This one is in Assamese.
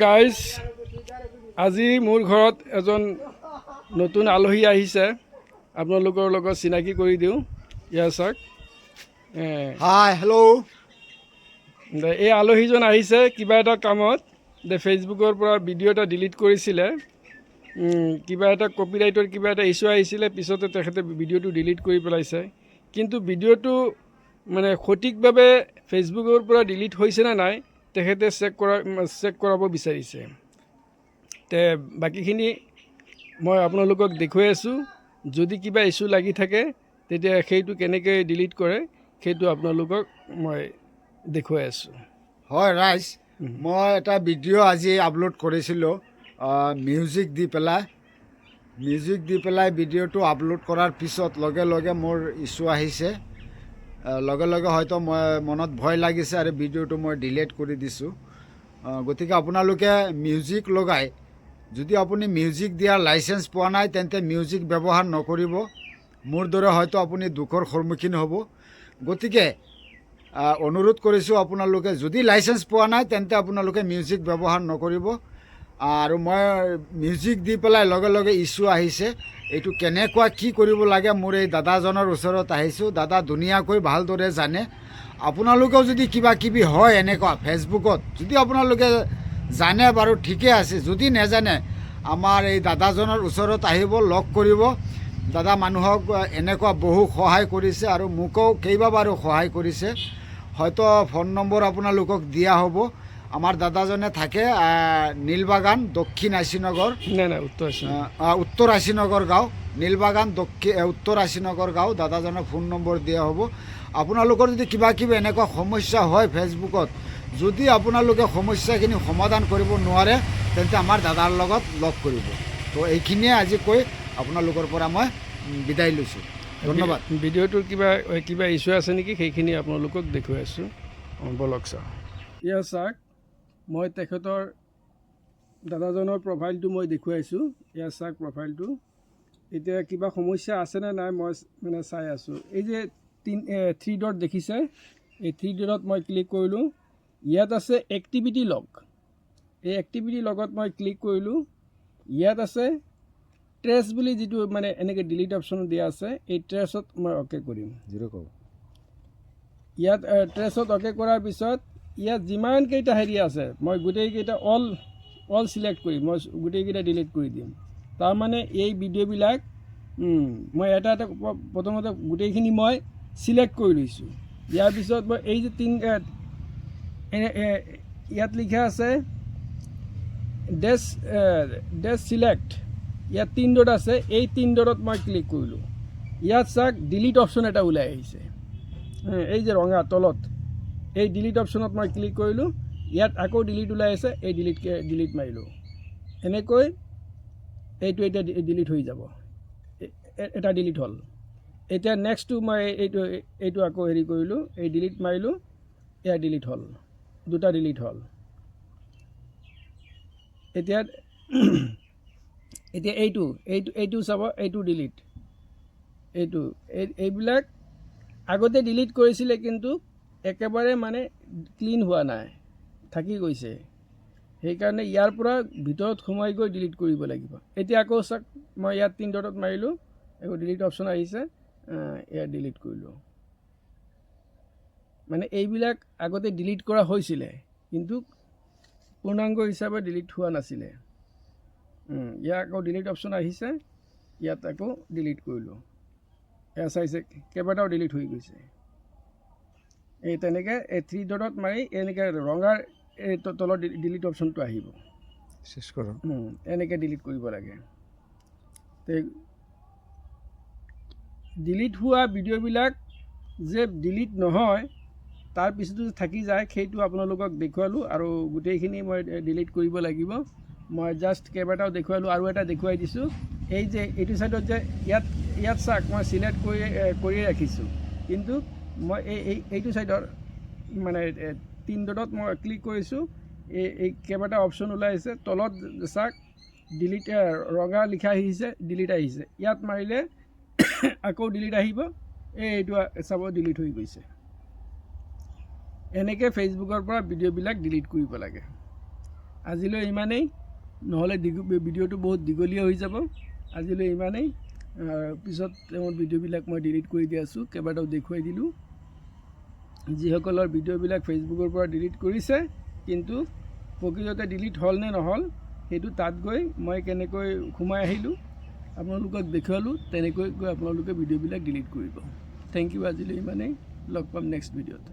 গাইজ আজি মোৰ ঘৰত এজন নতুন আলহী আহিছে আপোনালোকৰ লগত চিনাকি কৰি দিওঁ ইয়াৰ চাওক হাই হেল্ল' এই আলহীজন আহিছে কিবা এটা কামত ফেচবুকৰ পৰা ভিডিঅ' এটা ডিলিট কৰিছিলে কিবা এটা কপিৰাইটৰ কিবা এটা ইছ্যু আহিছিলে পিছতে তেখেতে ভিডিঅ'টো ডিলিট কৰি পেলাইছে কিন্তু ভিডিঅ'টো মানে সঠিকভাৱে ফেচবুকৰ পৰা ডিলিট হৈছে নে নাই তেখেতে চেক কৰাব বিচাৰিছে তে বাকীখিনি মই আপোনালোকক দেখুৱাই আছোঁ যদি কিবা ইছ্যু লাগি থাকে তেতিয়া সেইটো কেনেকৈ ডিলিট কৰে সেইটো আপোনালোকক মই দেখুৱাই আছোঁ হয় ৰাইজ মই এটা ভিডিঅ' আজি আপলোড কৰিছিলোঁ মিউজিক দি পেলাই ভিডিঅ'টো আপলোড কৰাৰ পিছত লগে লগে মোৰ ইছ্যু আহিছে লগে লগে হয়তো মই মনত ভয় লাগিছে আৰু ভিডিঅ'টো মই ডিলিট কৰি দিছোঁ গতিকে আপোনালোকে মিউজিক লগাই যদি আপুনি মিউজিক দিয়াৰ লাইচেঞ্চ পোৱা নাই তেন্তে মিউজিক ব্যৱহাৰ নকৰিব মোৰ দৰে হয়তো আপুনি দুখৰ সন্মুখীন হ'ব গতিকে অনুৰোধ কৰিছোঁ আপোনালোকে যদি লাইচেঞ্চ পোৱা নাই তেন্তে আপোনালোকে মিউজিক ব্যৱহাৰ নকৰিব আৰু মই মিউজিক দি পেলাই লগে লগে ইছ্যু আহিছে এইটো কেনেকুৱা কি কৰিব লাগে মোৰ এই দাদাজনৰ ওচৰত আহিছোঁ দাদা ধুনীয়াকৈ ভালদৰে জানে আপোনালোকেও যদি কিবা কিবি হয় এনেকুৱা ফেচবুকত যদি আপোনালোকে জানে বাৰু ঠিকে আছে যদি নেজানে আমাৰ এই দাদাজনৰ ওচৰত আহিব লগ কৰিব দাদা মানুহক এনেকুৱা বহু সহায় কৰিছে আৰু মোকো কেইবাবাৰো সহায় কৰিছে হয়তো ফোন নম্বৰ আপোনালোকক দিয়া হ'ব আমাৰ দাদাজনে থাকে নীলবাগান দক্ষিণ আশীনগৰ উত্তৰ আশীনগৰ গাঁও নীলবাগান উত্তৰ আশীনগৰ গাঁও দাদাজনৰ ফোন নম্বৰ দিয়া হ'ব আপোনালোকৰ যদি কিবা কিবি এনেকুৱা সমস্যা হয় ফেচবুকত যদি আপোনালোকে সমস্যাখিনি সমাধান কৰিব নোৱাৰে তেন্তে আমাৰ দাদাৰ লগত লগ কৰিব তো এইখিনিয়ে আজি কৈ আপোনালোকৰ পৰা মই বিদায় লৈছোঁ ধন্যবাদ ভিডিঅ'টোৰ কিবা ইছ্যু আছে নেকি সেইখিনি আপোনালোকক দেখুৱাই আছোঁ বলক চাওক ইয়াৰ চাওক মই তেখেতৰ দাদাজনৰ প্ৰফাইলটো মই দেখুৱাইছোঁ ইয়াৰ চাওক প্ৰফাইলটো এতিয়া কিবা সমস্যা আছেনে নাই মই মানে চাই আছোঁ এই যে থ্ৰী ডট দেখিছে এই থ্ৰী ডটত মই ক্লিক কৰিলোঁ ইয়াত আছে এক্টিভিটি লগ এই এক্টিভিটি লগত মই ক্লিক কৰিলোঁ ইয়াত আছে ট্ৰেছ বুলি যিটো মানে এনেকৈ ডিলিট অপশ্যন দিয়া আছে এই ট্ৰেছত মই অ'কে কৰিম ইয়াত ট্ৰেছত অ'কে কৰাৰ পিছত ইয়াত যিমানকেইটা হেৰি আছে মই গোটেইকেইটা অল চিলেক্ট কৰিম মই গোটেইকেইটা ডিলিট কৰি দিম তাৰমানে এই ভিডিঅ'বিলাক মই এটা প্ৰথমতে গোটেইখিনি মই চিলেক্ট কৰি লৈছোঁ ইয়াৰ পিছত মই এই যে ইয়াত লিখা আছে ডেছ চিলেক্ট ইয়াত 3 ডট আছে এই 3 ডটত মই ক্লিক কৰিলোঁ ইয়াত চাওক ডিলিট অপশ্যন এটা ওলাই আহিছে এই যে ৰঙা তলত এই ডিলিট অপশ্যনত মই ক্লিক কৰিলোঁ ইয়াত আকৌ ডিলিট ওলাই আছে এই ডিলিট মাৰিলোঁ এনেকৈ এইটো এতিয়া ডিলিট হৈ যাব এটা ডিলিট হ'ল এতিয়া নেক্সটটো মই এইটো আকৌ হেৰি কৰিলোঁ এই ডিলিট মাৰিলোঁ এয়া ডিলিট হ'ল দুটা ডিলিট হ'ল এতিয়া এইটো চাব এইটো ডিলিট এইবিলাক আগতে ডিলিট কৰিছিলে কিন্তু একেবাৰে মানে ক্লিন হোৱা নাই থাকি গৈছে সেইকাৰণে ইয়াৰ পৰা ভিতৰত সোমাই গৈ ডিলিট কৰিব লাগিব এতিয়া আকৌ চাওক মই ইয়াত 3 ডটত মাৰিলোঁ আকৌ ডিলিট অপশ্যন আহিছে এয়া ডিলিট কৰিলোঁ মানে এইবিলাক আগতে ডিলিট কৰা হৈছিলে কিন্তু পূৰ্ণাংগ হিচাপে ডিলিট হোৱা নাছিলে ইয়াত আকৌ ডিলিট অপশ্যন আহিছে ইয়াত আকৌ ডিলিট কৰিলোঁ এয়া চাইছে কেইবাটাও ডিলিট হৈ গৈছে এই তেনেকৈ এই 3 ডটত মাৰি এনেকৈ ৰঙাৰ এই তলত ডিলিট অপশ্যনটো আহিব চেষ্টা কৰক এনেকৈ ডিলিট কৰিব লাগে ডিলিট হোৱা ভিডিঅ'বিলাক যে ডিলিট নহয় তাৰ পিছতো যে থাকি যায় সেইটো আপোনালোকক দেখুৱালোঁ আৰু গোটেইখিনি মই ডিলিট কৰিব লাগিব মই জাষ্ট কেইবাটাও দেখুৱালোঁ আৰু এটা দেখুৱাই দিছোঁ এই যে এইটো ছাইডত যে ইয়াত চাওক মই চিলেক্ট কৰি ৰাখিছোঁ কিন্তু মই এইটো ছাইডৰ মানে 3 ডটত মই ক্লিক কৰিছোঁ এই কেইবাটা অপশ্যন ওলাই আছে তলত চাওক ডিলিট ৰঙা লিখা আহিছে ডিলিট আহিছে ইয়াত মাৰিলে আকৌ ডিলিট আহিব এইটো চাব ডিলিট হৈ গৈছে এনেকৈ ফেচবুকৰ পৰা ভিডিঅ'বিলাক ডিলিট কৰিব লাগে আজিলৈ ইমানেই, নহ'লে ভিডিঅ'টো বহুত দীঘলীয়া হৈ যাব। আজিলৈ ইমানেই, পিছত মোৰ ভিডিঅ'বিলাক মই ডিলিট কৰি দি আছোঁ, কেইবাটাও দেখুৱাই দিলোঁ। যিসকলৰ ভিডিঅ'বিলাক ফেচবুকৰ পৰা ডিলিট কৰিছে কিন্তু প্ৰকৃততে ডিলিট হ'ল নে নহ'ল সেইটো তাত গৈ মই কেনেকৈ সোমাই আহিলোঁ আপোনালোকক দেখুৱালোঁ, তেনেকৈ গৈ আপোনালোকে ভিডিঅ'বিলাক ডিলিট কৰিব। থেংক ইউ, আজিলৈ ইমানেই, লগ পাম নেক্সট ভিডিঅ'ত।